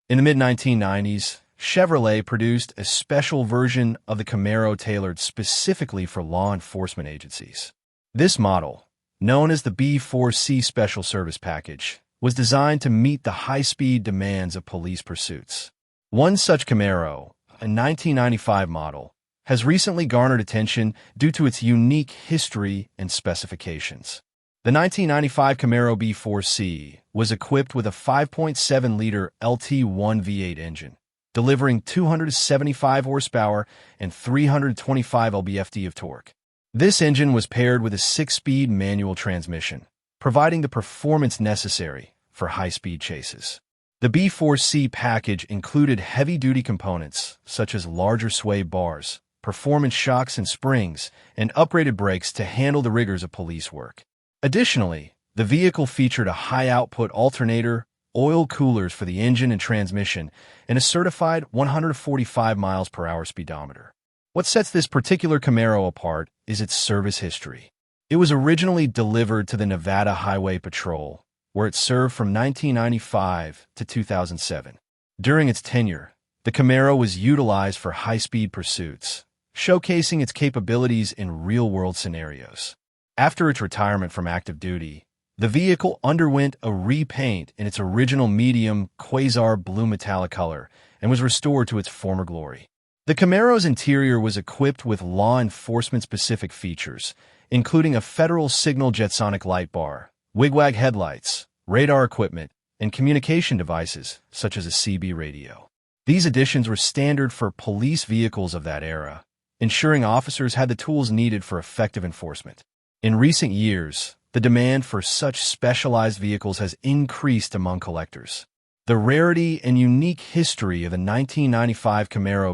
In the mid-1990s, Chevrolet produced a special version of the Camaro tailored specifically for law enforcement agencies. This model, known as the B4C Special Service Package, was designed to meet the high-speed demands of police pursuits. One such Camaro, a 1995 model, has recently garnered attention due to its unique history and specifications. The 1995 Camaro B4C was equipped with a 5.7-liter LT1 V8 engine, delivering 275 horsepower and 325 lb-ft of torque. This engine was paired with a 6-speed manual transmission, providing the performance necessary for high-speed chases. The B4C package included heavy-duty components such as larger sway bars, performance shocks and springs, and upgraded brakes to handle the rigors of police work. Additionally, the vehicle featured a high-output alternator, oil coolers for the engine and transmission, and a certified 145 mph speedometer. What sets this particular Camaro apart is its service history. It was originally delivered to the Nevada Highway Patrol, where it served from 1995 to 2007. During its tenure, the Camaro was utilized for high-speed pursuits, showcasing its capabilities in real-world scenarios. After its retirement from active duty, the vehicle underwent a repaint in its original medium quasar blue metallic color and was restored to its former glory. The Camaro's interior was equipped with law enforcement-specific features, including a federal signal jetsonic light bar, wigwag headlights, radar equipment, and communication devices such as a CB radio. These additions were standard for police vehicles of that era, ensuring officers had the tools needed for effective enforcement. In recent years, the demand for such specialized vehicles has increased among collectors. The rarity and unique history of the 1995 Camaro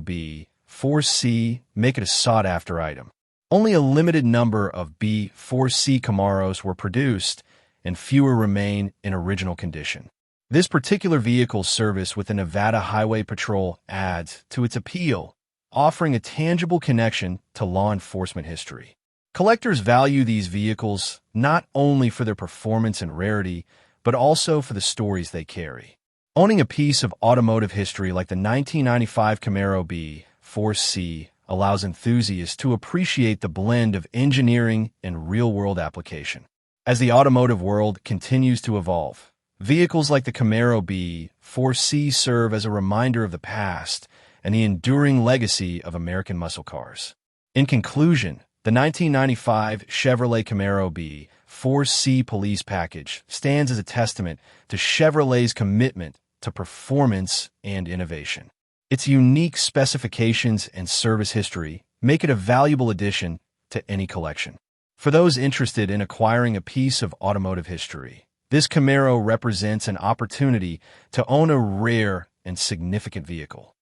B4C make it a sought-after item. Only a limited number of B4C Camaros were produced, and fewer remain in original condition. This particular vehicle's service with the Nevada Highway Patrol adds to its appeal, offering a tangible connection to law enforcement history. Collectors value these vehicles not only for their performance and rarity, but also for the stories they carry. Owning a piece of automotive history like the 1995 Camaro B4C allows enthusiasts to appreciate the blend of engineering and real-world application. As the automotive world continues to evolve, vehicles like the Camaro B4C serve as a reminder of the past and the enduring legacy of American muscle cars. In conclusion, the 1995 Chevrolet Camaro B4C Police Package stands as a testament to Chevrolet's commitment to performance and innovation. Its unique specifications and service history make it a valuable addition to any collection. For those interested in acquiring a piece of automotive history, this Camaro represents an opportunity to own a rare and significant vehicle.